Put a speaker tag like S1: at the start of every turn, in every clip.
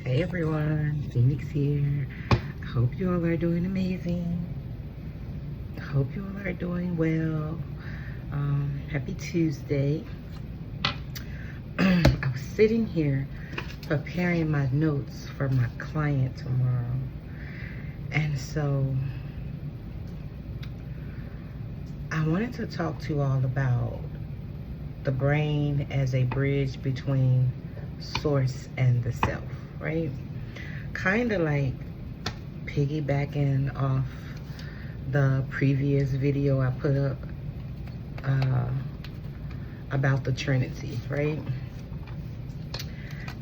S1: Hey everyone, Phoenix here. I hope you all are doing amazing. I hope you all are doing well. Happy Tuesday. I was sitting here preparing my notes for my client tomorrow. And so I wanted to talk to you all about the brain as a bridge between source and the self, right? Kind of like piggybacking off the previous video I put up about the Trinity, right?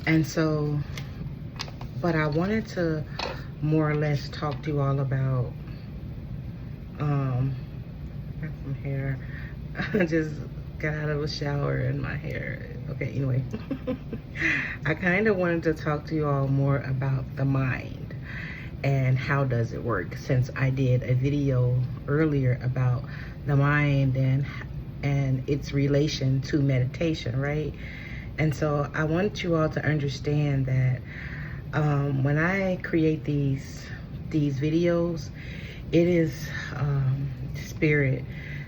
S1: And so, but I wanted to more or less talk to you all about got some hair. I just got out of a shower and my hair, okay, anyway. I kind of wanted to talk to you all more about the mind and how does it work, since I did a video earlier about the mind and its relation to meditation, right? And so I want you all to understand that when I create these videos, it is spirit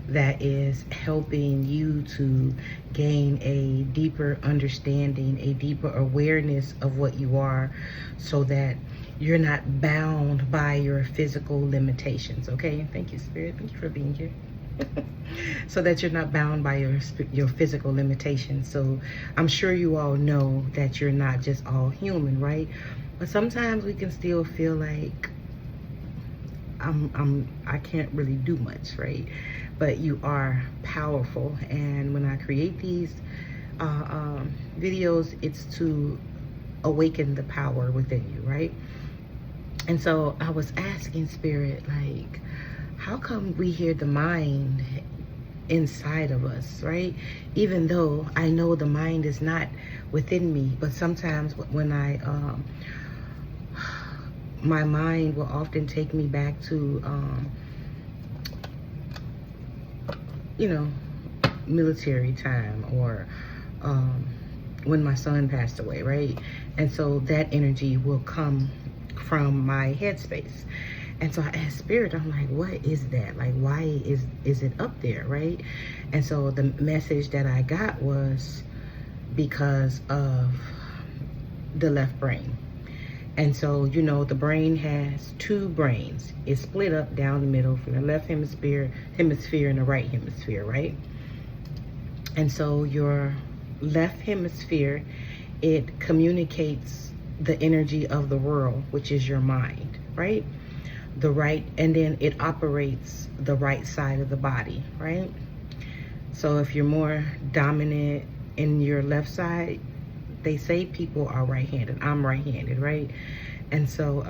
S1: that is helping you to gain a deeper understanding, a deeper awareness of what you are, so that you're not bound by your physical limitations. Okay, thank you, Spirit. Thank you for being here. So that you're not bound by your physical limitations. So I'm sure you all know that you're not just all human, right? But sometimes we can still feel like I can't really do much, right? But you are powerful. And when I create these videos, it's to awaken the power within you, right? And so I was asking Spirit, like, how come we hear the mind inside of us, right? Even though I know the mind is not within me, but sometimes when I my mind will often take me back to you know, military time, or when my son passed away, right? And so that energy will come from my headspace. And so I asked Spirit, I'm like, what is that? Like, why is it up there, right? And so the message that I got was because of the left brain. And so, you know, the brain has two brains. It's split up down the middle from the left hemisphere and the right hemisphere, right? And so your left hemisphere, it communicates the energy of the world, which is your mind, right? The right, and then it operates the right side of the body, right? So if you're more dominant in your left side, they say people are right-handed. I'm right-handed, right? And so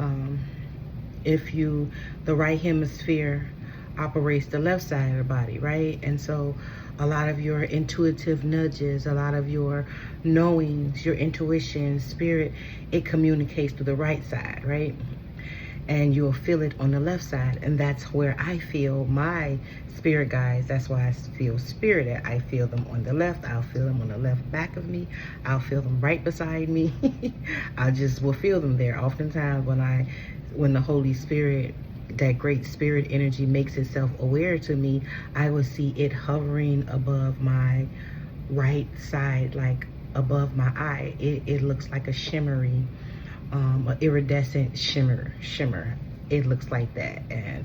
S1: the right hemisphere operates the left side of the body, right? And so a lot of your intuitive nudges, a lot of your knowings, your intuition, spirit, it communicates to the right side, right? And you'll feel it on the left side. And that's where I feel my spirit guides. That's why I feel spirited. I feel them on the left. I'll feel them on the left back of me. I'll feel them right beside me. I just will feel them there. Oftentimes when the Holy Spirit, that great spirit energy, makes itself aware to me, I will see it hovering above my right side, like above my eye. It looks like a shimmery, an iridescent shimmer. It looks like that, and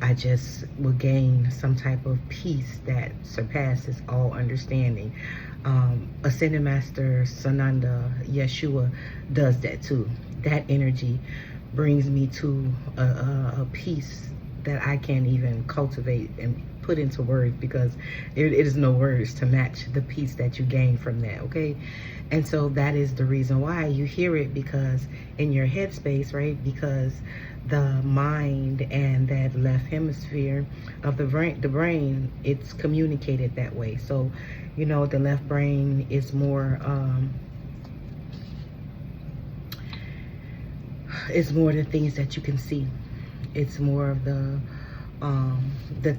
S1: I just will gain some type of peace that surpasses all understanding. Ascended Master Sananda Yeshua does that too. That energy brings me to a peace that I can't even cultivate and put into words, because it is no words to match the peace that you gain from that, okay? And so that is the reason why you hear it, because in your headspace, right? Because the mind and that left hemisphere of the brain, it's communicated that way. So, you know, the left brain is more it's more the things that you can see. It's more of the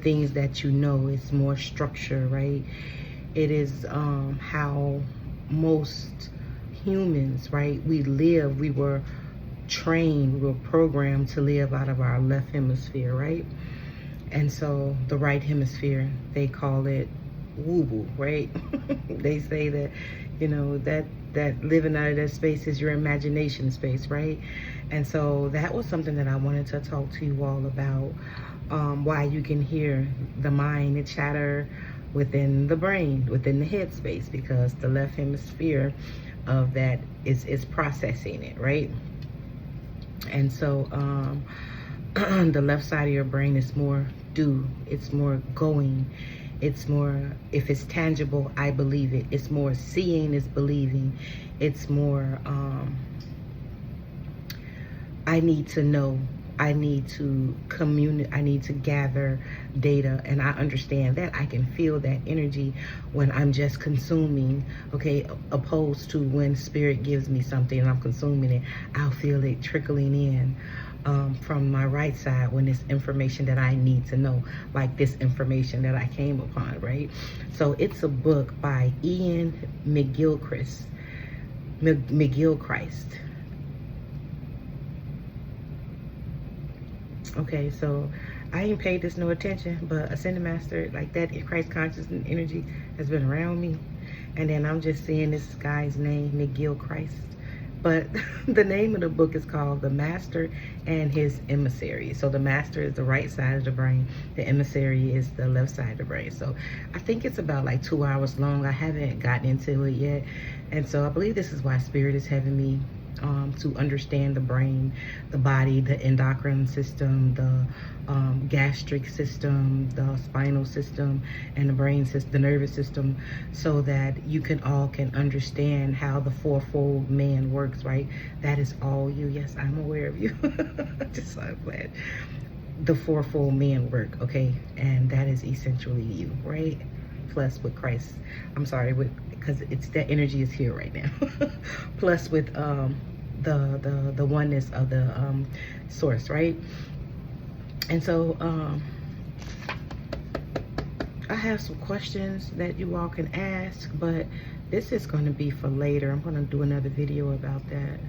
S1: things that you know. It's more structure, right? It is how most humans, right, we were trained, we were programmed to live out of our left hemisphere, right? And so the right hemisphere, they call it woo-woo, right? They say that, you know, that living out of that space is your imagination space, right? And so that was something that I wanted to talk to you all about, why you can hear the mind, the chatter within the brain, within the head space, because the left hemisphere of that is processing it, right? And so the left side of your brain is more do, it's more going, it's more, if it's tangible, I believe it. It's more seeing is believing. It's more I need to know, I need to communicate, I need to gather data, and I understand that. I can feel that energy when I'm just consuming, okay, opposed to when spirit gives me something and I'm consuming it. I'll feel it trickling in from my right side when it's information that I need to know, like this information that I came upon, right? So it's a book by Ian McGilchrist. Okay, so I ain't paid this no attention, but Ascended Master, like that Christ consciousness energy has been around me. And then I'm just seeing this guy's name, McGilchrist. But the name of the book is called The Master and His Emissary. So the master is the right side of the brain. The emissary is the left side of the brain. So I think it's about like 2 hours long. I haven't gotten into it yet. And so I believe this is why Spirit is having me to understand the brain, the body, the endocrine system, the gastric system, the spinal system, and the brain system, the nervous system, so that you can understand how the fourfold man works, right? That is all you. Yes, I'm aware of you. Just so glad. The fourfold man work, okay? And that is essentially you, right? Plus with Christ, I'm sorry, because it's that energy is here right now. Plus with the oneness of the source, right? And so I have some questions that you all can ask, but this is going to be for later. I'm going to do another video about that.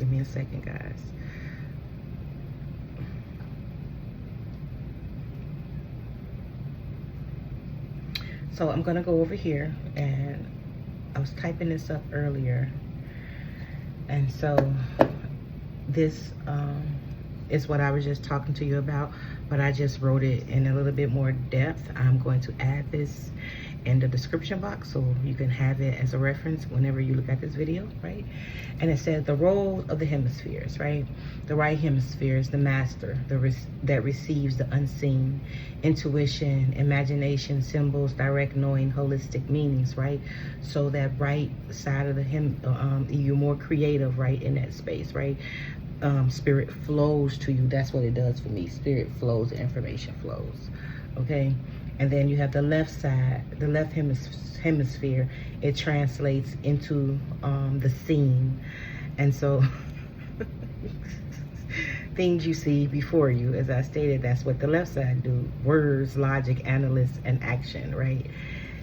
S1: Give me a second, guys. So I'm gonna go over here, and I was typing this up earlier, and so this is what I was just talking to you about, but I just wrote it in a little bit more depth. I'm going to add this in the description box so you can have it as a reference whenever you look at this video, right? And it says the role of the hemispheres, right? The right hemisphere is the master, that receives the unseen, intuition, imagination, symbols, direct knowing, holistic meanings, right? So that right side of the you're more creative, right, in that space, right? Spirit flows to you. That's what it does for me. Spirit flows, information flows, okay? And then you have the left side, the left hemisphere. It translates into the scene. And so things you see before you, as I stated, that's what the left side do. Words, logic, analysis, and action, right?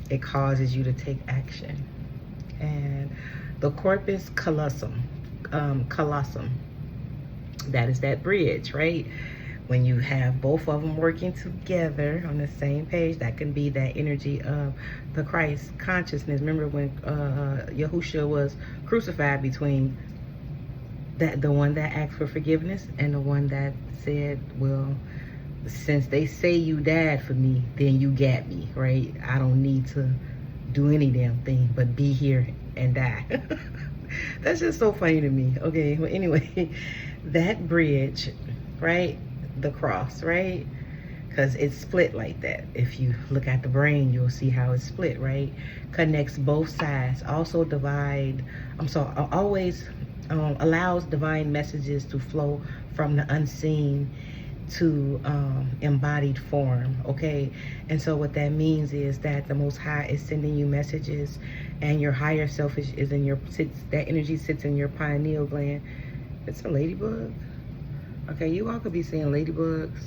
S1: It causes you to take action. And the Corpus Callosum, that is that bridge, right? When you have both of them working together on the same page, that can be that energy of the Christ consciousness. Remember when Yahushua was crucified, between that the one that asked for forgiveness and the one that said, well, since they say you died for me, then you got me, right? I don't need to do any damn thing but be here and die. That's just so funny to me. Okay, well, anyway, that bridge, right? The cross, right? Because it's split like that. If you look at the brain, you'll see how it's split, right? Connects both sides. Also always allows divine messages to flow from the unseen to embodied form, okay? And so what that means is that the Most High is sending you messages, and your higher self is in your, that energy sits in your pineal gland. It's a ladybug. Okay, you all could be seeing ladybugs.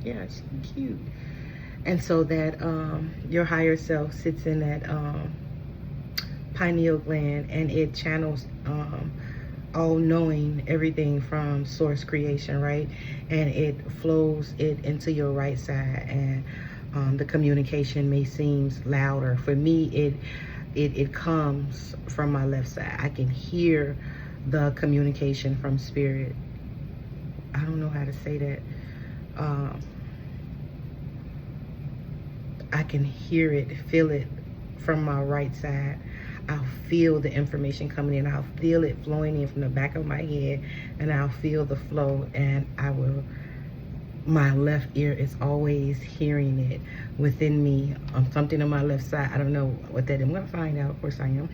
S1: Yeah, it's cute. And so that your higher self sits in that pineal gland, and it channels all knowing everything from source creation, right? And it flows it into your right side, and the communication may seem louder. For me, it comes from my left side. I can hear the communication from spirit. I don't know how to say that. I can hear it, feel it from my right side. I'll feel the information coming in. I'll feel it flowing in from the back of my head, and I'll feel the flow, and my left ear is always hearing it within me. Something on my left side. I don't know what that is. I'm gonna find out. Of course I am.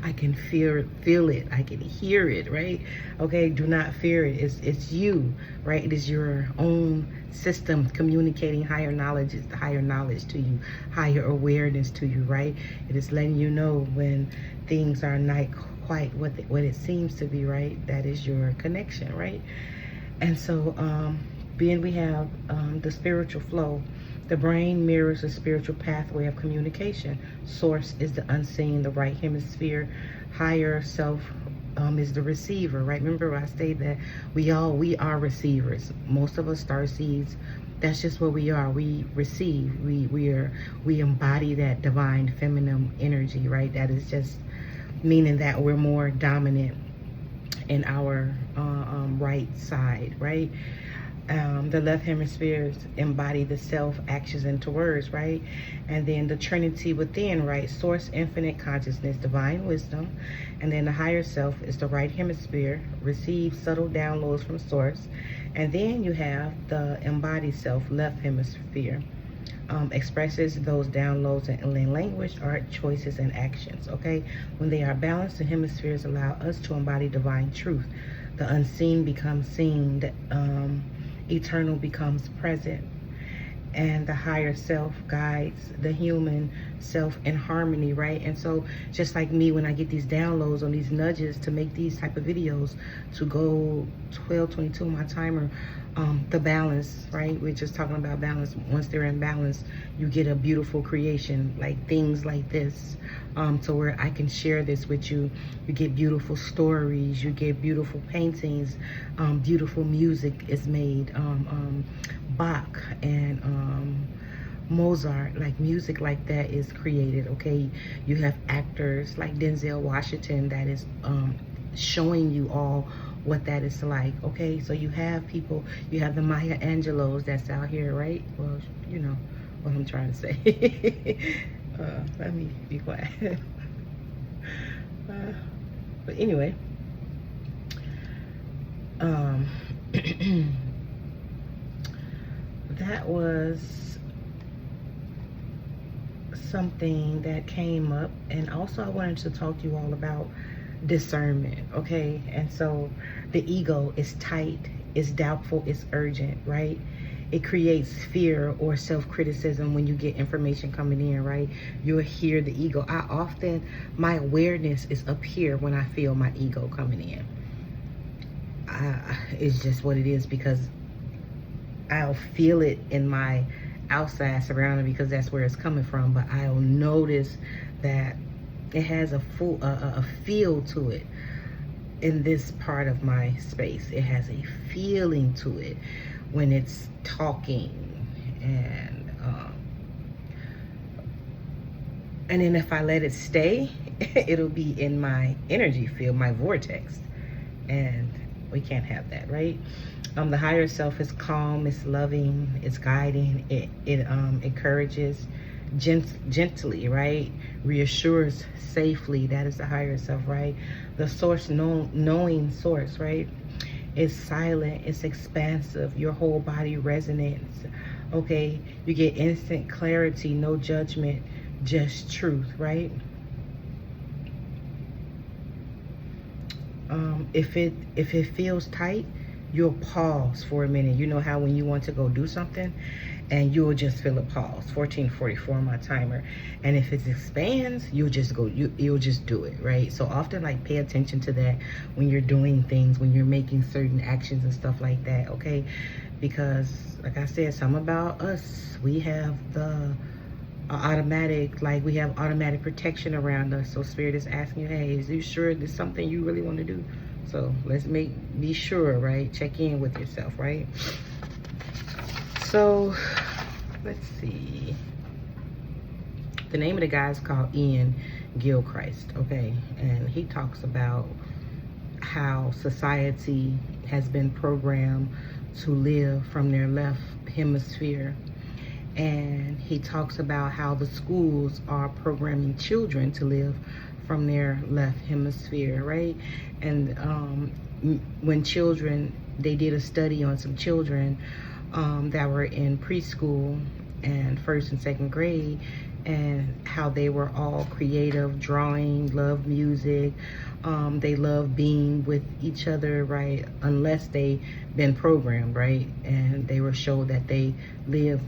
S1: I can feel it. I can hear it, right? Okay, do not fear it. It's you, right? It is your own system communicating higher knowledge to you, higher awareness to you, right? It is letting you know when things are not quite what it seems to be, right? That is your connection, right? And so being we have the spiritual flow, the brain mirrors the spiritual pathway of communication. Source is the unseen, the right hemisphere. Higher self is the receiver, right? Remember I stated that we are receivers. Most of us starseeds, that's just what we are. We receive. We embody that divine feminine energy, right? That is just meaning that we're more dominant in our right side, right? The left hemispheres embody the self, actions, into words, right? And then the Trinity Within, right? Source, infinite consciousness, divine wisdom. And then the higher self is the right hemisphere, receives subtle downloads from source. And then you have the embodied self, left hemisphere, expresses those downloads in language, art, choices, and actions, okay? When they are balanced, the hemispheres allow us to embody divine truth. The unseen becomes seen, the eternal becomes present, and the higher self guides the human self in harmony, right? And so just like me, when I get these downloads on these nudges to make these type of videos, to go 12:22 my timer, the balance, right? We're just talking about balance. Once they're in balance, you get a beautiful creation, like things like this, to where I can share this with you. You get beautiful stories, you get beautiful paintings, beautiful music is made, Bach and Mozart, like music like that is created, okay? You have actors like Denzel Washington that is showing you all what that is like, okay? So you have people, you have the Maya Angelos that's out here, right? Well, you know what I'm trying to say. Let me be quiet. But anyway, that was something that came up. And also I wanted to talk to you all about discernment, okay? And so the ego is tight, it's doubtful, it's urgent, right? It creates fear or self-criticism when you get information coming in, right? You'll hear the ego. My awareness is up here when I feel my ego coming in. It's just what it is, because I'll feel it in my outside surrounding, because that's where it's coming from. But I'll notice that it has a feel to it in this part of my space. It has a feeling to it when it's talking, and then if I let it stay, it'll be in my energy field, my vortex, and we can't have that, right? The higher self is calm, it's loving, it's guiding, it encourages gently, right? Reassures safely. That is the higher self, right? The source, knowing source, right? It's silent, it's expansive, your whole body resonates, okay? You get instant clarity, no judgment, just truth, right? If it feels tight, you'll pause for a minute. You know how when you want to go do something and you'll just feel a pause. 14:44 my timer. And if it expands, you'll just go, you'll just do it, right? So often, like, pay attention to that when you're doing things, when you're making certain actions and stuff like that, okay? Because like I said, some about us, we have the automatic, like we have automatic protection around us. So Spirit is asking you, hey, is you sure this is something you really want to do? So let's be sure, right? Check in with yourself, right? So let's see. The name of the guy is called Ian Gilchrist, okay? And he talks about how society has been programmed to live from their left hemisphere. And he talks about how the schools are programming children to live from their left hemisphere, right? And when children, they did a study on some children that were in preschool and first and second grade, and how they were all creative, drawing, love music, they love being with each other, right? Unless they been programmed, right? And they were showed that they live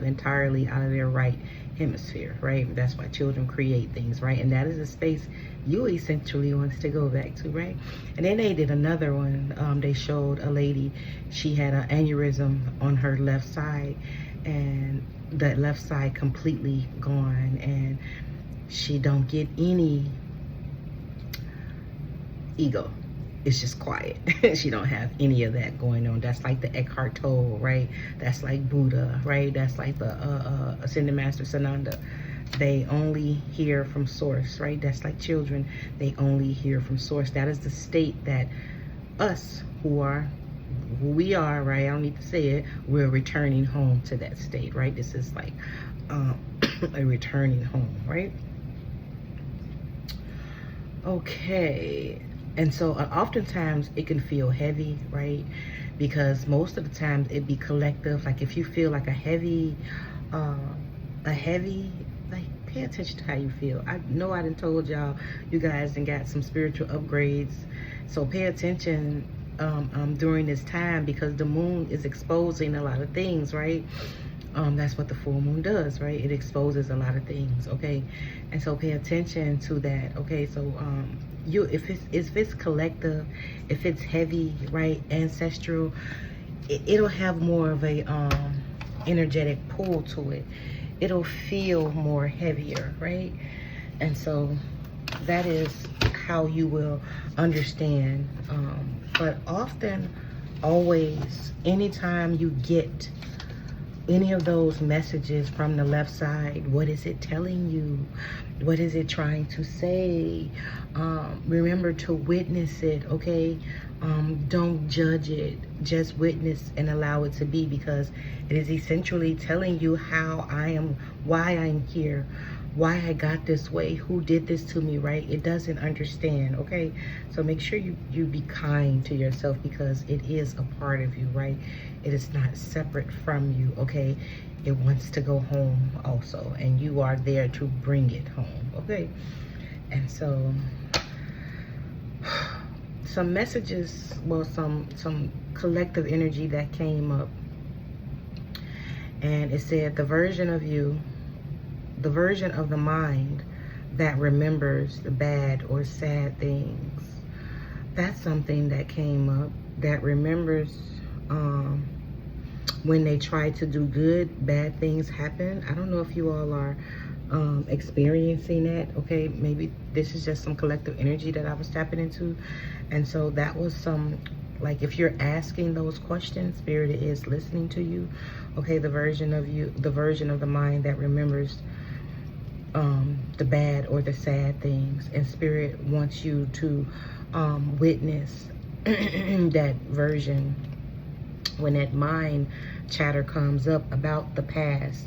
S1: entirely out of their right hemisphere, right? That's why children create things, right? And that is a space you essentially wants to go back to, right? And then they did another one. They showed a lady, she had an aneurysm on her left side, and that left side completely gone, and she don't get any ego. It's just quiet. She don't have any of that going on. That's like the Eckhart Tolle, right? That's like Buddha, right? That's like the Ascended Master Sananda. They only hear from source, right? That's like children. They only hear from source. That is the state that us who we are, right? I don't need to say it. We're returning home to that state, right? This is like a returning home, right? Okay. And so oftentimes it can feel heavy, right? Because most of the time it be collective. Like if you feel like a heavy, like pay attention to how you feel. I know I done told y'all, you guys done got some spiritual upgrades. So pay attention during this time, because the moon is exposing a lot of things, right? That's what the full moon does, right? It exposes a lot of things, okay? And so pay attention to that, okay? So if it's collective, if it's heavy, right, ancestral, it'll have more of a energetic pull to it. It'll feel more heavier, right? And so that is how you will understand. But often, always, anytime you get any of those messages from the left side, what is it telling you? What is it trying to say? Remember to witness it, okay? Don't judge it. Just witness and allow it to be, because it is essentially telling you how I am, why I'm here, why I got this way, who did this to me, right? It doesn't understand, okay? So make sure you be kind to yourself, because it is a part of you, right? It is not separate from you, okay? It wants to go home also, and you are there to bring it home, okay? And so some messages, well, some collective energy that came up, and it said the version of you, the version of the mind that remembers the bad or sad things. That's something that came up, that remembers when they try to do good, bad things happen. I don't know if you all are experiencing that, okay? Maybe this is just some collective energy that I was tapping into. And so that was some, like, if you're asking those questions, Spirit is listening to you, okay? The version of you, the version of the mind that remembers the bad or the sad things, and Spirit wants you to witness that version when that mind chatter comes up about the past,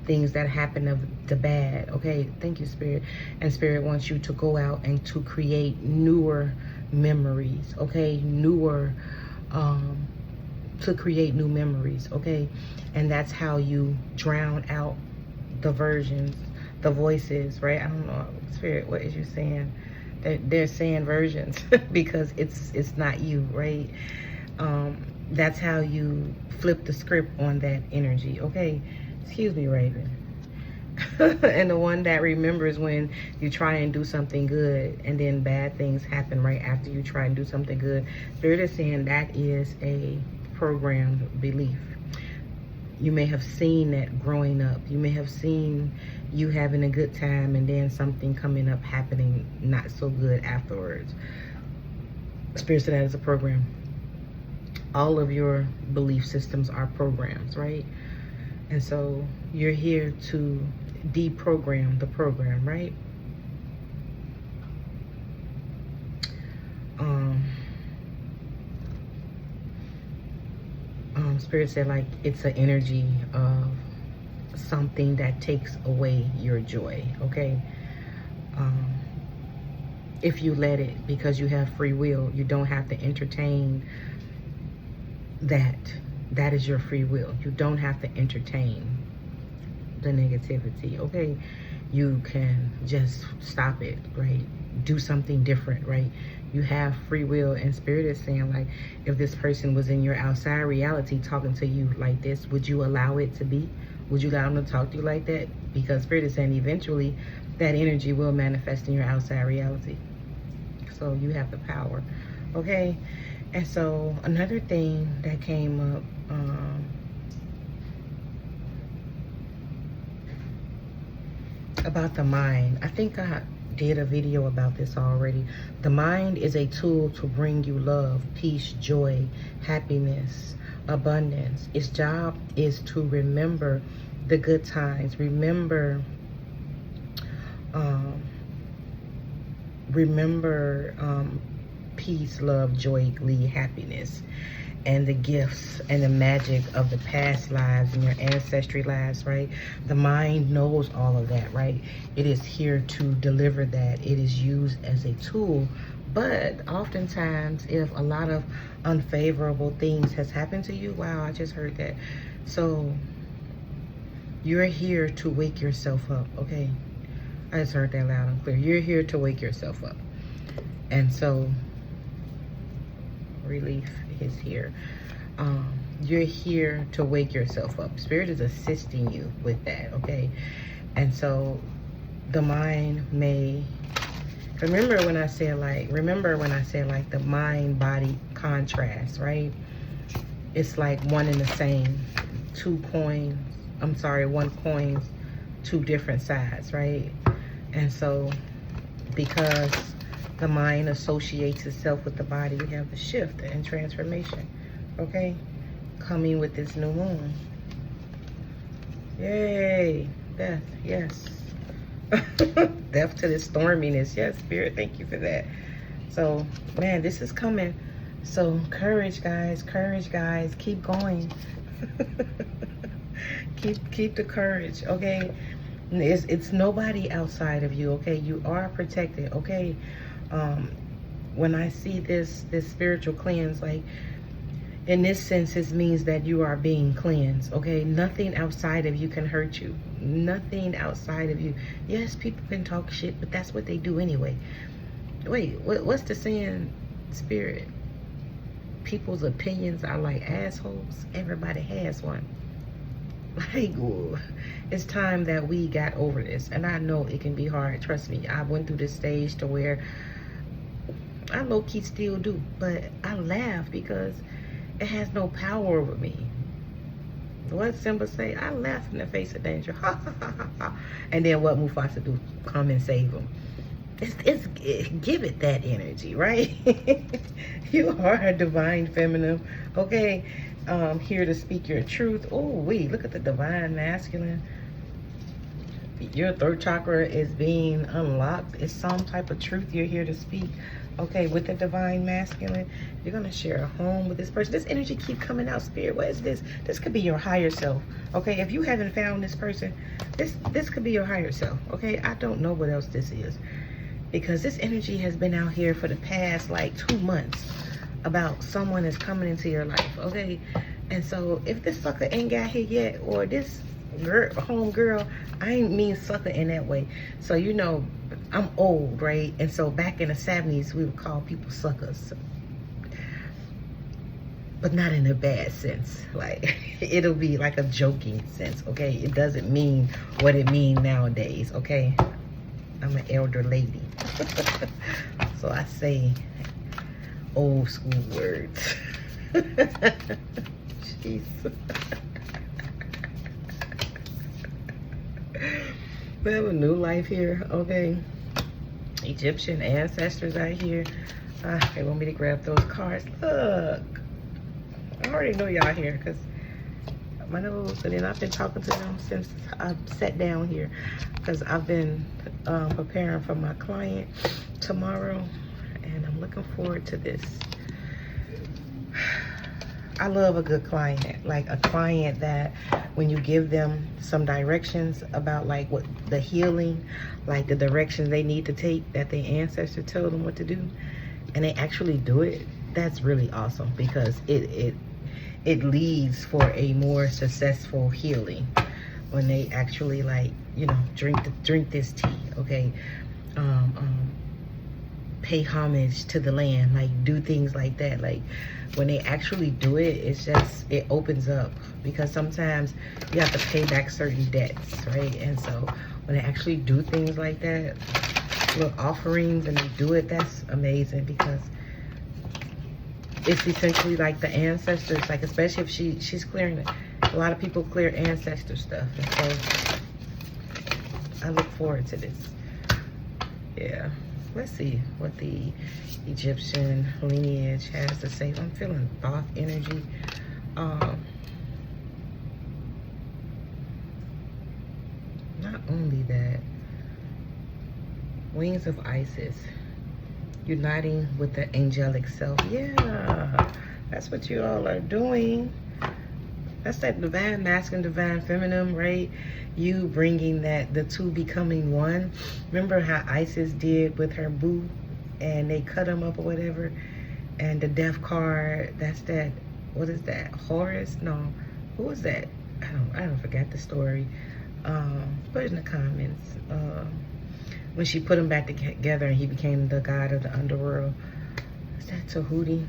S1: things that happen of the bad, okay? Thank you, Spirit. And Spirit wants you to go out and to create newer memories, okay? To create new memories, okay? And that's how you drown out the versions, the voices, right? I don't know, Spirit, what is you saying? They're saying versions because it's not you, right? That's how you flip the script on that energy, okay? Excuse me, Raven. And the one that remembers when you try and do something good and then bad things happen right after you try and do something good. Spirit is saying that is a programmed belief. you may have seen that growing up. You may have seen you having a good time and then something coming up happening not so good afterwards. Spirit said that is a program. All of your belief systems are programs, right? And so you're here to deprogram the program, right? Spirit said, like, it's an energy of something that takes away your joy, okay? If you let it, because you have free will, you don't have to entertain that. That is your free will. You don't have to entertain the negativity, okay? You can just stop it, right? Do something different, right? You have free will, and Spirit is saying, like, if this person was in your outside reality talking to you like this, would you allow it to be? Would you allow them to talk to you like that? Because Spirit is saying eventually that energy will manifest in your outside reality. So you have the power, okay? And so another thing that came up, about the mind. I think I did a video about this already. The mind is a tool to bring you love, peace, joy, happiness, abundance. Its job is to remember the good times. Remember peace, love, joy, glee, happiness, and the gifts and the magic of the past lives and your ancestry lives, right? The mind knows all of that, right? It is here to deliver that. It is used as a tool. But oftentimes, if a lot of unfavorable things has happened to you, wow, I just heard that. So you're here to wake yourself up, okay? I just heard that loud and clear. You're here to wake yourself up. And so relief is here. You're here to wake yourself up. Spirit is assisting you with that, okay? And so the mind may, remember when I said like the mind-body contrast, right? It's like one and the same. One coin's two different sides, right? And so because the mind associates itself with the body, we have the shift and transformation, okay? Coming with this new moon. Yay, death, yes. Death to this storminess, yes, Spirit, thank you for that. So, man, this is coming. So, courage, guys, keep going. keep the courage, okay? It's nobody outside of you, okay? You are protected, okay? When I see this spiritual cleanse, like, in this sense, it means that you are being cleansed, okay? Nothing outside of you can hurt you. Nothing outside of you. Yes, people can talk shit, but that's what they do anyway. Wait, what's the saying, Spirit? People's opinions are like assholes. Everybody has one. Like, ooh, it's time that we got over this. And I know it can be hard. Trust me, I went through this stage to where I low-key still do, but I laugh because it has no power over me. What Simba say? I laugh in the face of danger. Ha ha ha ha ha. And then what Mufasa do? Come and save him. Give it that energy, right? You are a divine feminine, okay? Here to speak your truth. Oh, wait, look at the divine masculine. Your third chakra is being unlocked. It's some type of truth you're here to speak. Okay, with the divine masculine, you're going to share a home with this person. This energy keep coming out, Spirit. What is this? This could be your higher self. Okay, if you haven't found this person, this could be your higher self. Okay, I don't know what else this is. Because this energy has been out here for the past, like, 2 months about someone is coming into your life, okay? And so if this sucker ain't got here yet, or this girl, home girl, I ain't mean sucker in that way. So, you know, I'm old, right? And so back in the 70s, we would call people suckers. But not in a bad sense. Like, it'll be like a joking sense, okay? It doesn't mean what it means nowadays, okay? I'm an elder lady. So I say old school words. Jeez. We have a new life here, okay? Egyptian ancestors out here. They want me to grab those cards. Look, I already know y'all here because my nose, and then I've been talking to them since I sat down here because I've been preparing for my client tomorrow, and I'm looking forward to this. I love a good client, like a client that when you give them some directions about like what the healing, like the directions they need to take that their ancestor told them what to do, and they actually do it. That's really awesome because it leads for a more successful healing when they actually, like, you know, drink this tea, okay? Pay homage to the land, like do things like that. Like when they actually do it, it's just, it opens up, because sometimes you have to pay back certain debts, right? And so when they actually do things like that, little offerings, and they do it, that's amazing, because it's essentially like the ancestors, like especially if she's clearing it. A lot of people clear ancestor stuff, and so I look forward to this. Yeah. Let's see what the Egyptian lineage has to say. I'm feeling Thoth energy. Not only that, wings of Isis, uniting with the angelic self. Yeah, that's what you all are doing. That's that divine masculine, divine feminine, right? You bringing that, the two becoming one. Remember how Isis did with her boo, and they cut him up or whatever, and the death card, that's that, what is that, Horus? No, who was that? I don't forget the story. Put it in the comments. When she put him back together and he became the god of the underworld. Is that Tahuti?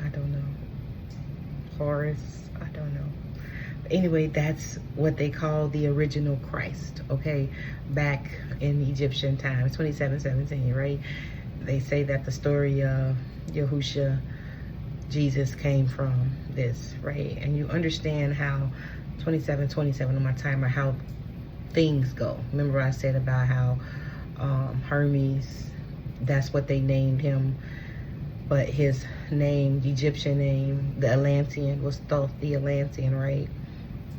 S1: I don't know. Horus, I don't know. But anyway, that's what they call the original Christ, okay? Back in Egyptian times, 2717, right? They say that the story of Yahusha, Jesus, came from this, right? And you understand how 2727 on my timer, how things go. Remember I said about how Hermes, that's what they named him, but his name, the Egyptian name, the Atlantean, was Thoth the Atlantean, right?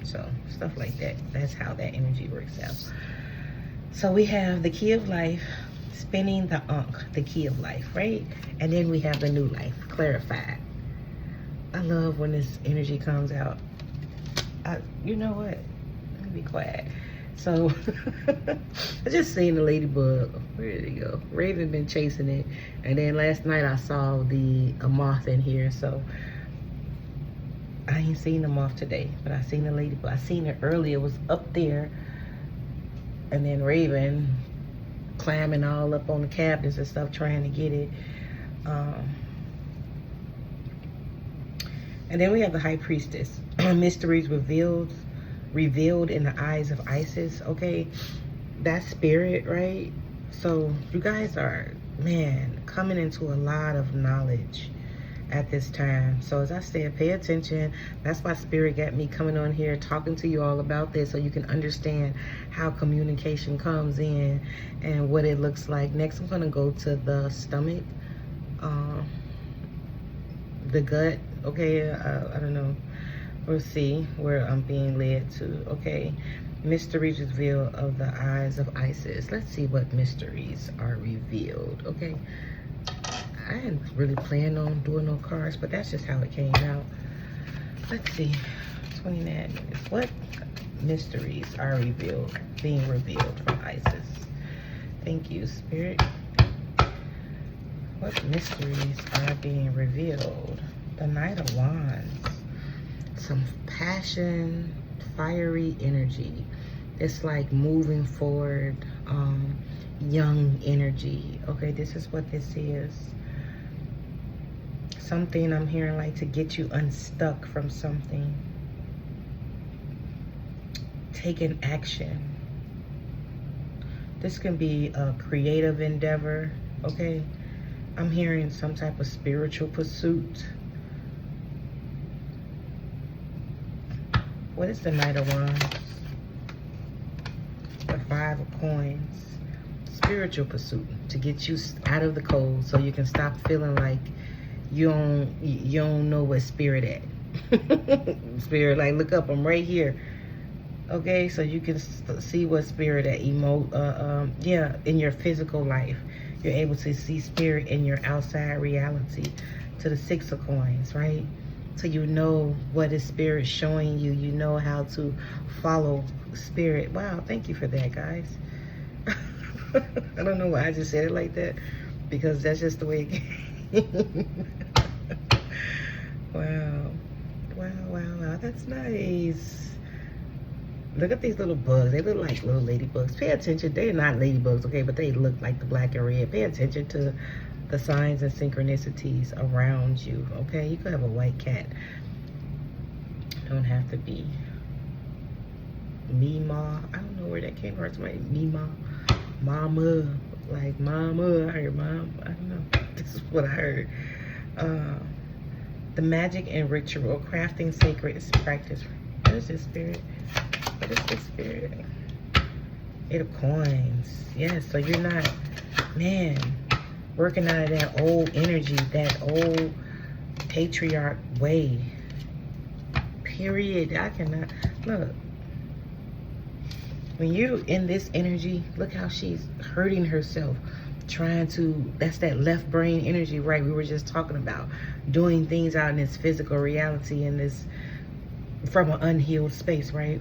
S1: So stuff like that. That's how that energy works out. So we have the key of life, spinning the Ankh, the key of life, right? And then we have the new life, clarified. I love when this energy comes out. You know what? Let me be quiet. So I just seen the ladybug. Where did it go? Raven been chasing it, and then last night I saw a moth in here. So I ain't seen the moth today, but I seen the ladybug. I seen it earlier. It was up there, and then Raven climbing all up on the cabinets and stuff trying to get it. And then we have the High Priestess. Mysteries revealed in the eyes of Isis, okay? That spirit, right? So you guys are, man, coming into a lot of knowledge at this time. So as I said, pay attention. That's why spirit got me coming on here talking to you all about this, so you can understand how communication comes in and what it looks like. Next, I'm gonna go to the stomach, the gut, okay? I don't know. We'll see where I'm being led to, okay? Mysteries revealed of the eyes of Isis. Let's see what mysteries are revealed, okay? I didn't really plan on doing no cards, but that's just how it came out. Let's see, 29 minutes. What mysteries are being revealed from Isis? Thank you, Spirit. What mysteries are being revealed? The Knight of Wands. Some passion, fiery energy. It's like moving forward, young energy. Okay, this is what this is. Something I'm hearing, like to get you unstuck from something. Taking action. This can be a creative endeavor, okay? I'm hearing some type of spiritual pursuit. What is the Knight of Wands? The 5 of Coins. Spiritual pursuit to get you out of the cold so you can stop feeling like you don't know what spirit at. Spirit, like, look up, I'm right here. Okay, so you can see what spirit at yeah, in your physical life. You're able to see spirit in your outside reality. To the 6 of Coins, right? So you know what is spirit showing you. You know how to follow spirit. Wow, thank you for that, guys. I don't know why I just said it like that, because that's just the way it came. Wow. Wow, wow, wow. That's nice. Look at these little bugs. They look like little ladybugs. Pay attention. They're not ladybugs, okay, but they look like the black and red. Pay attention to the signs and synchronicities around you, okay? You could have a white cat. Don't have to be Mima. I don't know where that came from. Somebody Mima. Mama. Like mama. I heard mom. I don't know. This is what I heard. The magic and ritual. Crafting sacred practice. What is this, spirit? What is this, spirit? 8 of Coins. Yes, so you're not, man, working out of that old energy, that old patriarch way. Period. I cannot, look. When you're in this energy, look how she's hurting herself. Trying to, that's that left brain energy, right? We were just talking about doing things out in this physical reality, in this, from an unhealed space, right?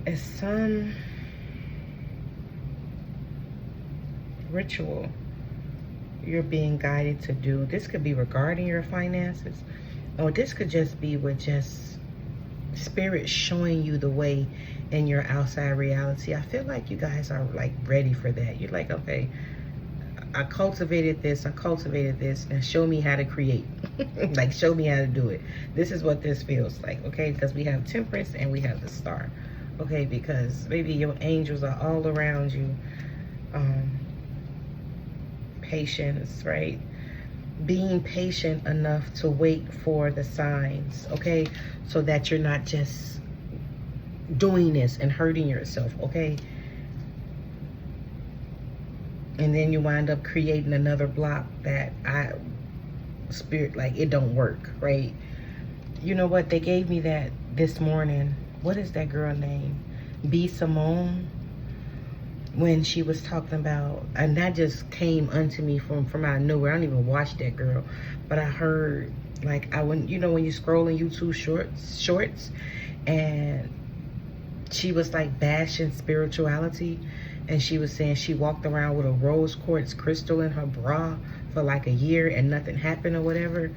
S1: It's some ritual you're being guided to do. This could be regarding your finances, or this could just be with just spirit showing you the way in your outside reality. I feel like you guys are like ready for that. You're like, okay, I cultivated this, now show me how to create. Like, show me how to do it. This is what this feels like, okay? Because we have Temperance and we have the Star, okay? Because maybe your angels are all around you. Patience, right? Being patient enough to wait for the signs, okay? So that you're not just doing this and hurting yourself, okay? And then you wind up creating another block that spirit, like, it don't work, right? You know what? They gave me that this morning. What is that girl name? B. Simone. When she was talking about, and that just came unto me from out of nowhere. I don't even watch that girl, but I heard, like, you know, when you scroll in YouTube shorts, and she was like bashing spirituality, and she was saying she walked around with a rose quartz crystal in her bra for like a year and nothing happened or whatever.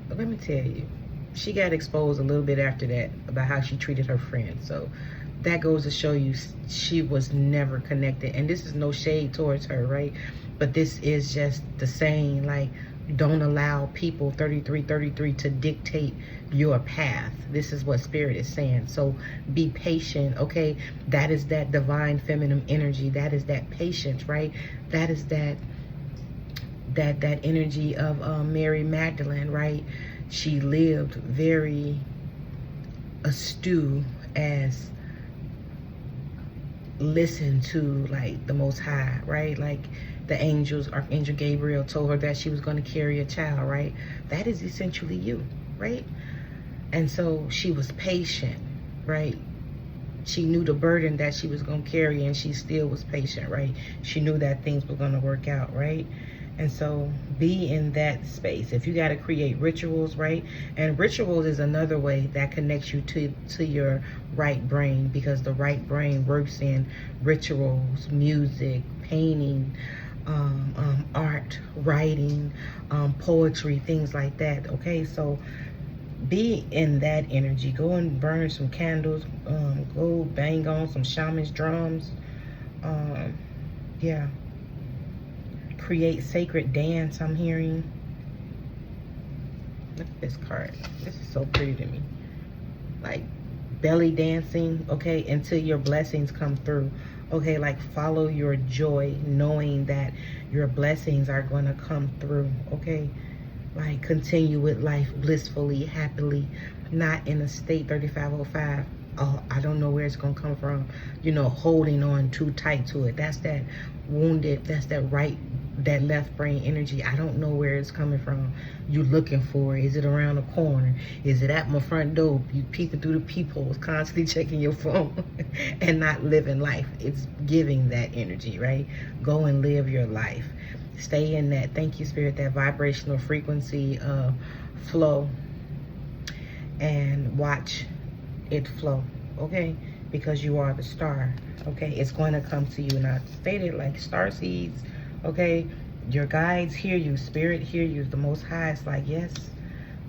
S1: But let me tell you, she got exposed a little bit after that about how she treated her friends. So that goes to show you she was never connected. And this is no shade towards her, right? But this is just the saying, like, don't allow people 33 to dictate your path. This is what spirit is saying. So be patient, okay? That is that divine feminine energy. That is that patience, right? That is that energy of Mary Magdalene, right? She lived very astute as listen to, like, the Most High, right? Like, the angels, Archangel Gabriel told her that she was going to carry a child, right? That is essentially you, right? And so she was patient, right? She knew the burden that she was going to carry, and she still was patient, right? She knew that things were going to work out, right? And so be in that space. If you got to create rituals, right? And rituals is another way that connects you to your right brain, because the right brain works in rituals, music, painting, art, writing, poetry, things like that, okay? So be in that energy. Go and burn some candles, go bang on some shaman's drums, yeah. Create sacred dance, I'm hearing. Look at this card. This is so pretty to me. Like belly dancing, okay, until your blessings come through. Okay, like follow your joy, knowing that your blessings are going to come through. Okay, like continue with life blissfully, happily, not in a state 3505. Oh, I don't know where it's going to come from, you know, holding on too tight to it. That's that wounded, that's that left brain energy. I don't know where it's coming from. You looking for it. Is it around the corner? Is it at my front door? You peeking through the peepholes, constantly checking your phone and not living life. It's giving that energy, right? Go and live your life. Stay in that, thank you, Spirit, that vibrational frequency flow, and watch it flow, okay? Because you are the star, okay? It's going to come to you. And I stated like star seeds, okay? Your guides hear you, Spirit hear you. The Most High is like, yes,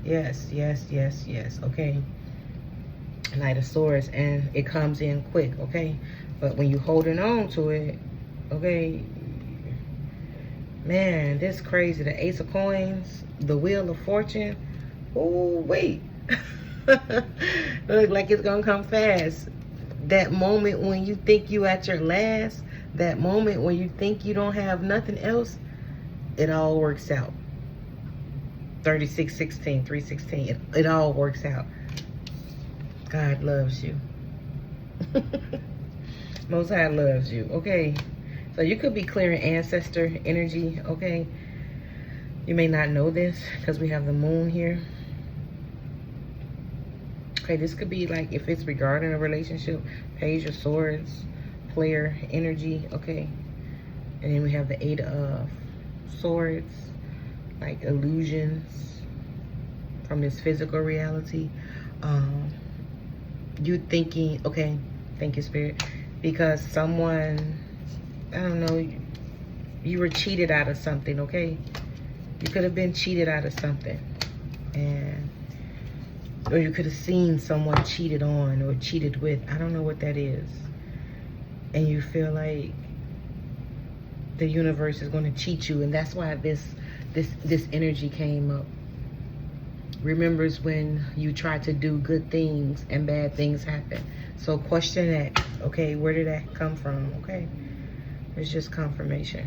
S1: yes, yes, yes, yes, okay? Knight of Swords, and it comes in quick, okay? But when you holding on to it, okay, man, this crazy. The Ace of Coins, the Wheel of Fortune. Oh, wait. Look like it's gonna come fast. That moment when you think you at your last, that moment when you think you don't have nothing else, it all works out. 3616, 316, it all works out. God loves you. Most High loves you, okay? So you could be clearing ancestor energy, okay? You may not know this because we have the moon here. Okay, this could be like, if it's regarding a relationship, Page of Swords, player energy, okay? And then we have the Eight of Swords, like illusions from this physical reality. You thinking, okay, thank you, Spirit, because someone, I don't know, you were cheated out of something, okay? You could have been cheated out of something. Or you could have seen someone cheated on or cheated with. I don't know what that is. And you feel like the universe is going to cheat you. And that's why this energy came up. Remembers when you try to do good things and bad things happen. So question that, okay? Where did that come from, okay? It's just confirmation.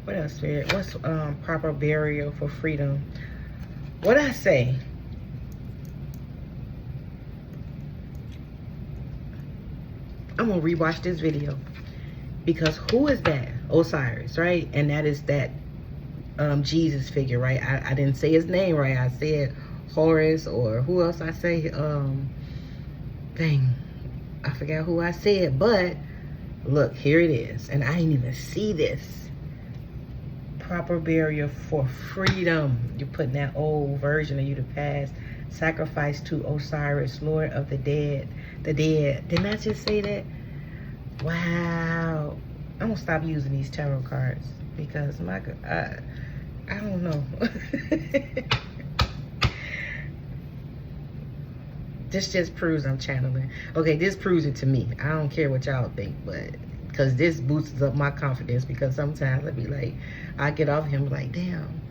S1: What else, Spirit? What's proper burial for freedom? What I say? I'm gonna rewatch this video, because who is that? Osiris, right? And that is that Jesus figure, right? I didn't say his name right. I said Horus, or who else I say? Dang, I forgot who I said, but look, here it is. And I didn't even see this. Proper burial for freedom. You're putting that old version of you to past. Sacrifice to Osiris, Lord of the dead. The dead. Didn't I just say that? Wow. I'm gonna stop using these tarot cards because my God, I don't know. This just proves I'm channeling. Okay, this proves it to me. I don't care what y'all think, but because this boosts up my confidence, because sometimes I be like, I get off him like, damn.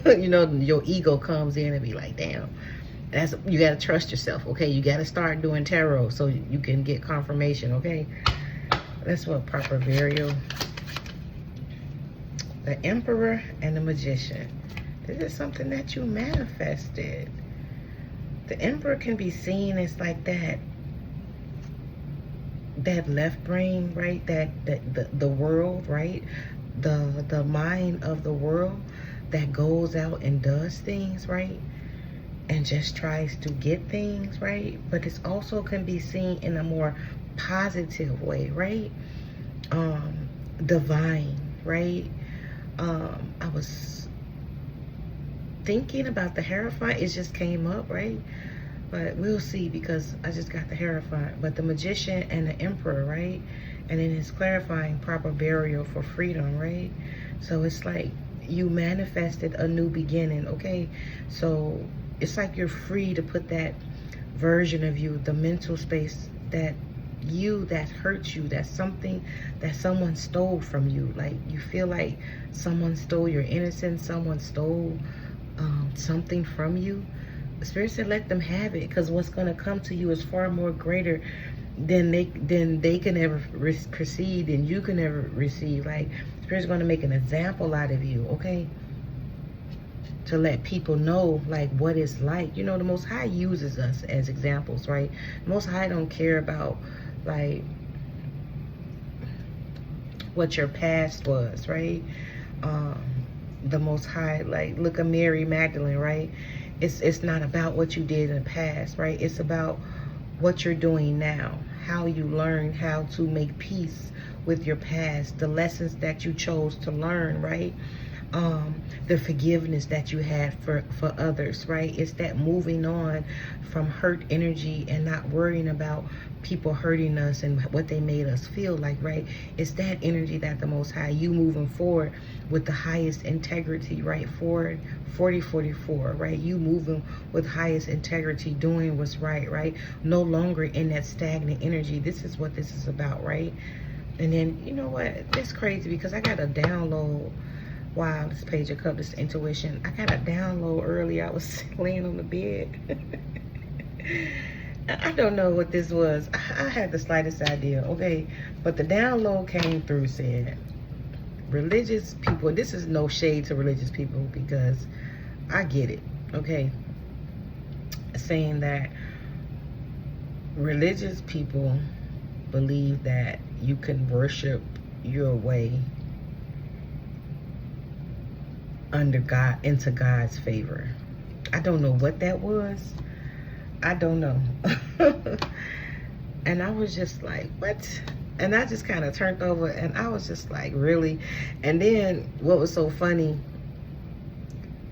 S1: You know, your ego comes in and be like, damn. You got to trust yourself, okay? You got to start doing tarot so you can get confirmation, okay? That's what proper burial. The Emperor and the Magician. This is something that you manifested. The Emperor can be seen as like that left brain, right? The world, right? The mind of the world that goes out and does things, right? And just tries to get things, right? But it also can be seen in a more positive way, right? Divine, right? I was thinking about the Hierophant. It just came up, right? But we'll see, because I just got the Hierophant. But the Magician and the Emperor, right? And then it's clarifying proper burial for freedom, right? So it's like you manifested a new beginning, okay? So it's like you're free to put that version of you, the mental space that hurts you, that's something that someone stole from you. Like you feel like someone stole your innocence, someone stole something from you. The Spirit said let them have it, because what's going to come to you is far more greater then they can never proceed, and you can never receive. Like, Spirit's going to make an example out of you, okay? To let people know, like, what it's like. You know, the Most High uses us as examples, right? The Most High don't care about, like, what your past was, right? The Most High, like, look at Mary Magdalene, right? It's not about what you did in the past, right? It's about what you're doing now, how you learn how to make peace with your past, the lessons that you chose to learn, right? The forgiveness that you had for others, right? It's that moving on from hurt energy and not worrying about people hurting us and what they made us feel like, right? It's that energy that the Most High, you moving forward with the highest integrity, right? Forward 4044, right? You moving with highest integrity, doing what's right, right? No longer in that stagnant energy. This is what this is about, right? And then, you know what? It's crazy because I got a download. Wow, this Page of Cups, this intuition. I got a download earlier. I was laying on the bed. I don't know what this was. I had the slightest idea, okay? But the download came through, said, religious people, this is no shade to religious people because I get it, okay? Saying that religious people believe that you can worship your way under God, into God's favor. I don't know what that was. I don't know. And I was just like, what? And I just kind of turned over and I was just like, really? And then what was so funny,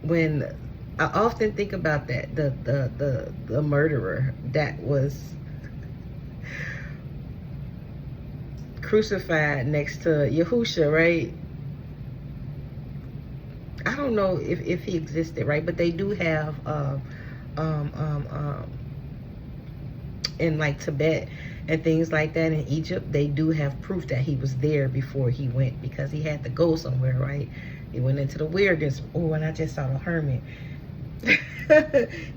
S1: when I often think about that, the murderer that was crucified next to Yahusha, right? I don't know if he existed, right? But they do have in like Tibet and things like that, in Egypt, they do have proof that he was there before he went, because he had to go somewhere, right? He went into the wilderness. Oh, and I just saw the hermit.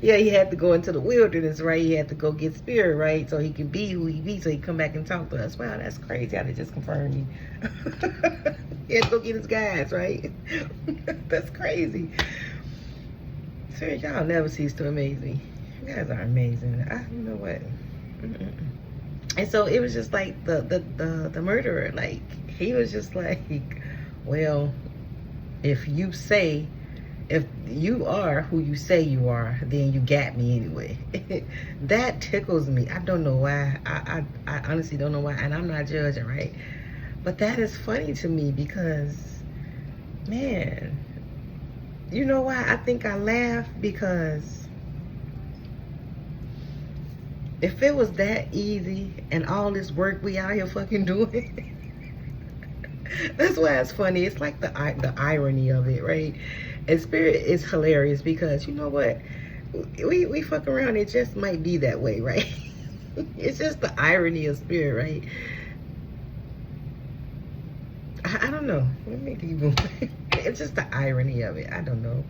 S1: Yeah, he had to go into the wilderness, right? He had to go get spirit, right? So he can be who he be, so he come back and talk to us. Wow, that's crazy how they just confirmed me. He had to go get his guys, right? That's crazy. Sir, y'all never cease to amaze me. You guys are amazing. You know what? And so it was just like the murderer, like, he was just like, well, if you are who you say you are, then you got me anyway. That tickles me. I don't know why. I honestly don't know why, and I'm not judging, right? But that is funny to me because, man, you know why I think I laugh? Because if it was that easy and all this work we out here fucking doing, that's why it's funny. It's like the irony of it, right? And Spirit is hilarious because, you know what? We fuck around, it just might be that way, right? It's just the irony of Spirit, right? I don't know. Let me keep moving. It's just the irony of it. I don't know.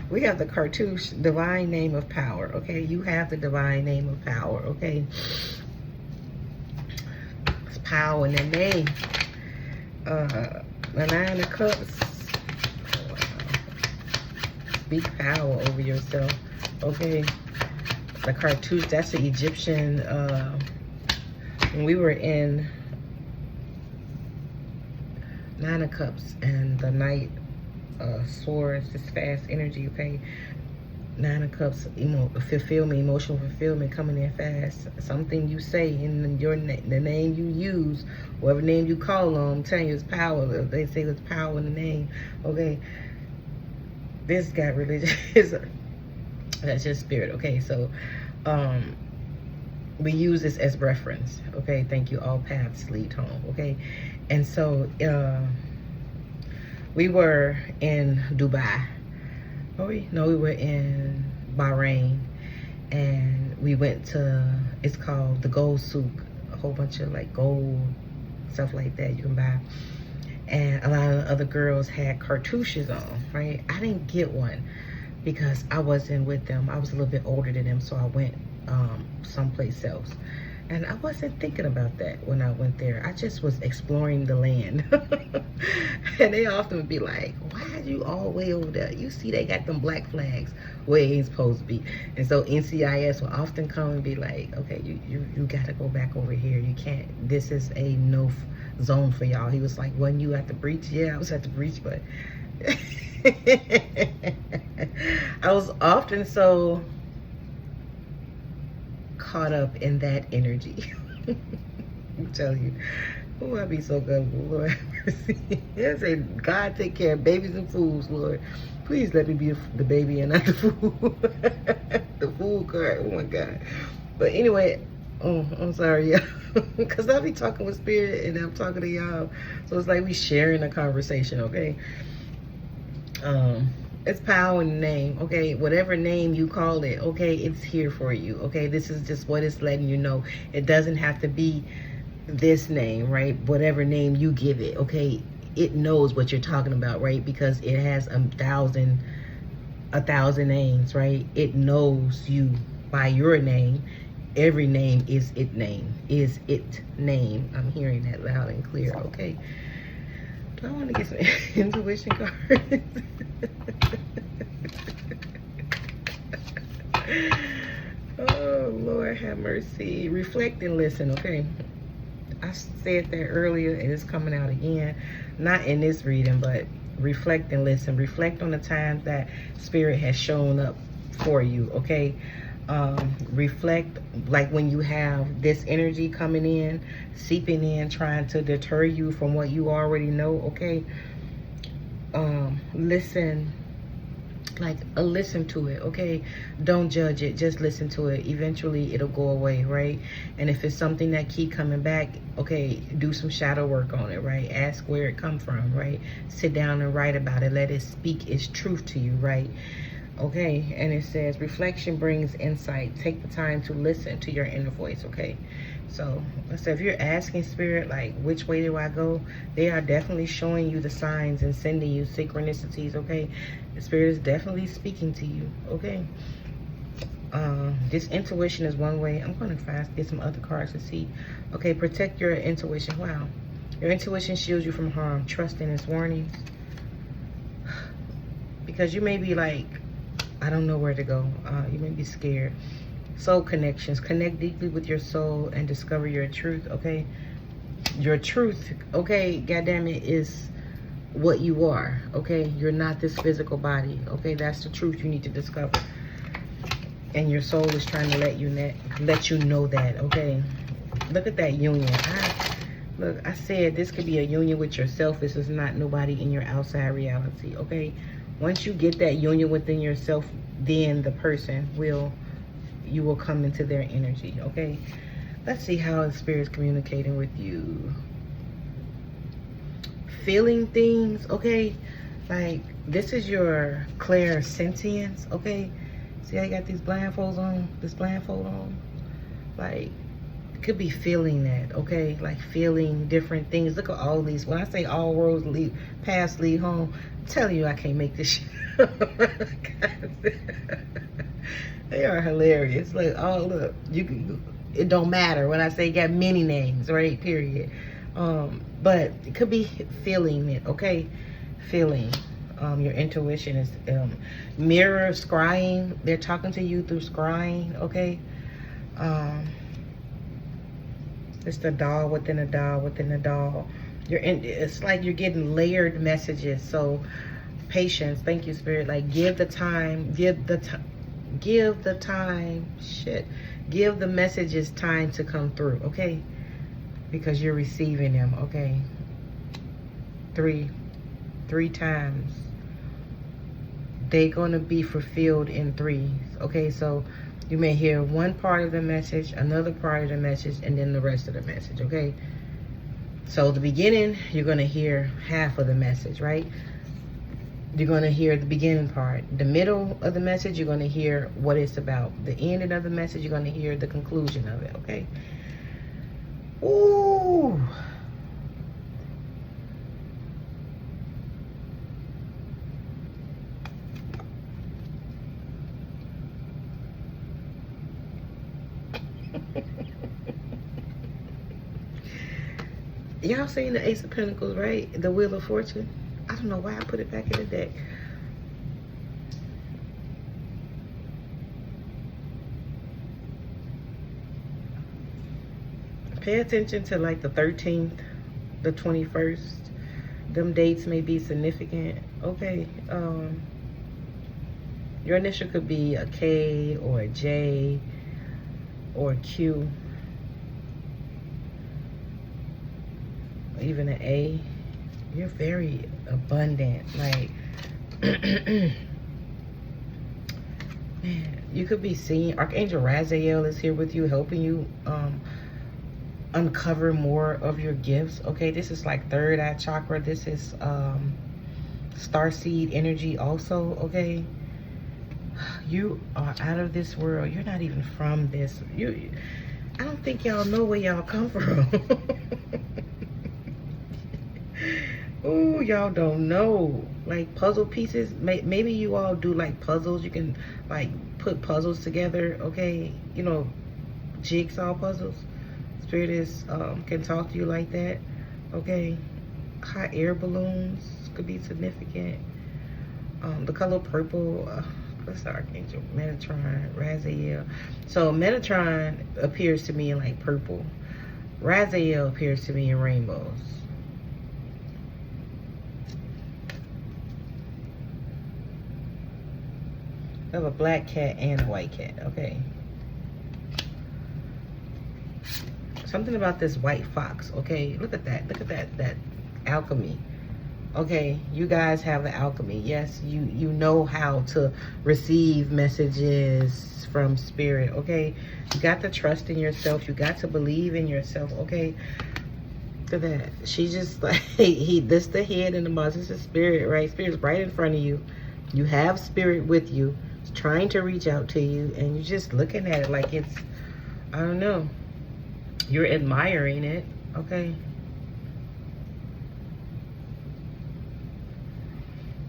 S1: We have the cartouche, divine name of power, okay? You have the divine name of power, okay? It's power in the name. The Nine of Cups. Oh, wow. Speak power over yourself, okay? The cartouche, that's the Egyptian, when we were in Nine of Cups and the Knight of Swords, this fast energy, okay? Nine of Cups, fulfillment, emotional fulfillment coming in fast. Something you say in your the name you use, whatever name you call on, I'm telling you, it's power. They say there's power in the name, okay? This got religious. That's just Spirit, okay? So, we use this as reference, okay? Thank you. All paths lead home, okay? And so we were in Dubai. We were in Bahrain, and we went to, it's called the Gold Souk, a whole bunch of like gold stuff like that you can buy. And a lot of the other girls had cartouches on, right? I didn't get one because I wasn't with them. I was a little bit older than them, so I went someplace else. And I wasn't thinking about that when I went there. I just was exploring the land. And they often would be like, why are you all way over there? You see they got them black flags where it ain't supposed to be. And so NCIS will often come and be like, okay, you got to go back over here. You can't. This is a no zone for y'all. He was like, wasn't you at the breach? Yeah, I was at the breach, but I was often so caught up in that energy. I'm telling you. Oh, I be so gullible, Lord have mercy. I say, God take care of babies and fools, Lord. Please let me be the baby and not the fool. The fool card, oh my God. But anyway, oh, I'm sorry, y'all. Because I be talking with spirit and I'm talking to y'all. So it's like we sharing a conversation, okay? It's power in the name, okay? Whatever name you call it, okay, it's here for you, okay? This is just what it's letting you know. It doesn't have to be this name, right? Whatever name you give it, okay? It knows what you're talking about, right? Because it has a thousand names, right? It knows you by your name. Every name is it name, is it name. I'm hearing that loud and clear, okay? I want to get some intuition cards. Oh, Lord have mercy. Reflect and listen, okay? I said that earlier and it's coming out again. Not in this reading, but reflect and listen. Reflect on the times that spirit has shown up for you, okay? Reflect, like when you have this energy coming in, seeping in, trying to deter you from what you already know, okay? Listen, like listen to it, okay? Don't judge it, just listen to it. Eventually it'll go away, right? And if it's something that keep coming back, okay, do some shadow work on it, right? Ask where it come from, right? Sit down and write about it. Let it speak its truth to you, right? Okay, and it says reflection brings insight. Take the time to listen to your inner voice, okay? So if you're asking spirit, like, which way do I go? They are definitely showing you the signs and sending you synchronicities, okay? The spirit is definitely speaking to you, okay? This intuition is one way. I'm going to get some other cards to see. Okay, protect your intuition. Wow. Your intuition shields you from harm. Trust in its warnings. Because you may be like, I don't know where to go. You may be scared. Soul connections. Connect deeply with your soul and discover your truth, okay? Your truth, okay, goddammit, is what you are, okay? You're not this physical body, okay? That's the truth you need to discover. And your soul is trying to let you know that, okay? Look at that union. Look, I said this could be a union with yourself. This is not nobody in your outside reality, okay? Once you get that union within yourself, then the person you will come into their energy, okay? Let's see how the spirit's communicating with you. Feeling things, okay? Like, this is your clairsentience, okay? See how you got these blindfolds on, this blindfold on? Like, it could be feeling that, okay? Like feeling different things. Look at all these. When I say all roads lead home, I'm telling you I can't make this shit up. They are hilarious. Like, oh look, it don't matter when I say you got many names, right? Period. But it could be feeling it, okay? Feeling. Your intuition is mirror scrying. They're talking to you through scrying, okay? It's the doll within a doll within a doll. It's like you're getting layered messages. So patience. Thank you, spirit. Like, give the time. Give the messages time to come through, okay? Because you're receiving them, okay? Three times. They're gonna be fulfilled in threes, okay? So you may hear one part of the message, another part of the message, and then the rest of the message, okay? So the beginning, you're gonna hear half of the message, right? You're gonna hear the beginning part. The middle of the message, you're gonna hear what it's about. The ending of the message, you're gonna hear the conclusion of it, okay? Ooh. Y'all seen the Ace of Pentacles, right? The Wheel of Fortune. I don't know why I put it back in the deck. Pay attention to like the 13th, the 21st. Them dates may be significant. Okay. Your initial could be a K or a J or a Q. Even an A. You're very abundant. Like, man, you could be seeing Archangel Raziel is here with you, helping you uncover more of your gifts. Okay, this is like third eye chakra. This is starseed energy also. Okay, you are out of this world. You're not even from this. I don't think y'all know where y'all come from. Oh, y'all don't know. Like puzzle pieces. Maybe you all do like puzzles. You can like put puzzles together. Okay, you know, jigsaw puzzles. Spirit is can talk to you like that. Okay, hot air balloons could be significant. The color purple. What's the Archangel? Metatron, Raziel. So Metatron appears to me in like purple. Raziel appears to me in rainbows. I have a black cat and a white cat. Okay. Something about this white fox. Okay, look at that. Look at that alchemy. Okay, you guys have the alchemy. Yes, you know how to receive messages from spirit. Okay, you got to trust in yourself. You got to believe in yourself. Okay, look at that. She just like this the head and the mouth. This is spirit, right? Spirit's right in front of you. You have spirit with you. It's trying to reach out to you, and you're just looking at it like it's, I don't know. You're admiring it, okay?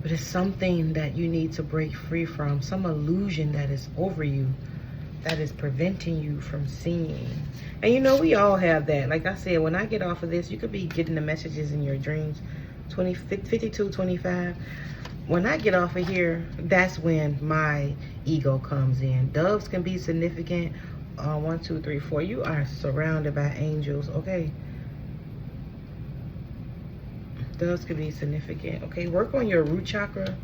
S1: But it's something that you need to break free from. Some illusion that is over you, that is preventing you from seeing. And you know, we all have that. Like I said, when I get off of this, you could be getting the messages in your dreams. 52, 25. When I get off of here, that's when my ego comes in. Doves can be significant. 1, 2, 3, 4. You are surrounded by angels. Okay, doves could be significant. Okay, work on your root chakra.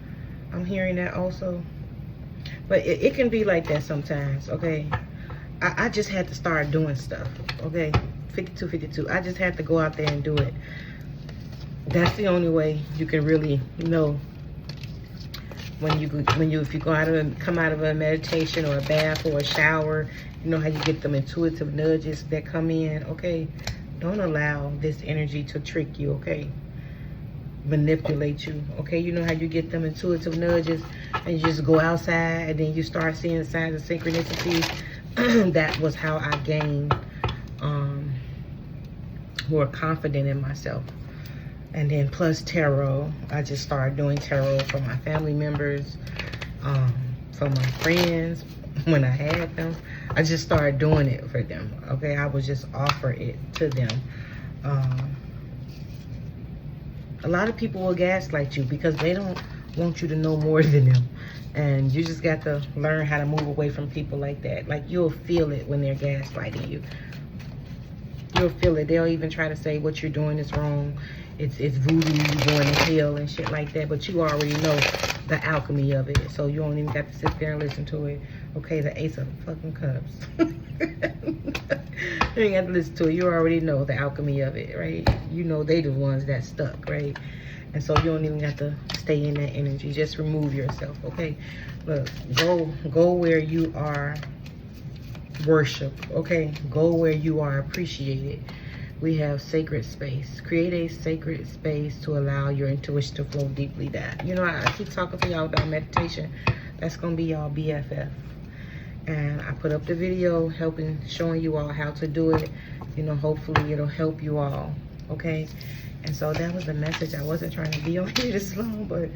S1: I'm hearing that also, but it can be like that sometimes. Okay, I just had to start doing stuff. Okay, 52, 52. I just had to go out there and do it. That's the only way you can really know if you go out and come out of a meditation or a bath or a shower. You know how you get them intuitive nudges that come in. Okay, don't allow this energy to trick you. Okay, manipulate you. Okay, you know how you get them intuitive nudges and you just go outside and then you start seeing signs of synchronicity. That was how I gained more confident in myself. And then plus tarot, I just started doing tarot for my family members, for my friends when I had them. I just started doing it for them. Okay, I would just offer it to them. A lot of people will gaslight you because they don't want you to know more than them. And you just got to learn how to move away from people like that. Like, you'll feel it when they're gaslighting you. You'll feel it. They'll even try to say what you're doing is wrong. It's voodoo, you're going to hell and shit like that. But you already know the alchemy of it. So you don't even got to sit there and listen to it. Okay, the Ace of fucking Cups. You ain't got to listen to it. You already know the alchemy of it, right? You know they the ones that stuck, right? And so you don't even have to stay in that energy. Just remove yourself, okay? Look, go where you are worshiped, okay? Go where you are appreciated. We have sacred space. Create a sacred space to allow your intuition to flow deeply down. You know, I keep talking to y'all about meditation. That's going to be y'all BFF. And I put up the video showing you all how to do it. You know, hopefully it'll help you all, okay? And so that was the message. I wasn't trying to be on here this long, but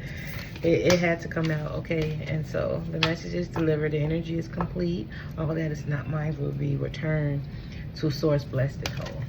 S1: it had to come out, okay? And so the message is delivered. The energy is complete. All that is not mine will be returned to source blessed and whole.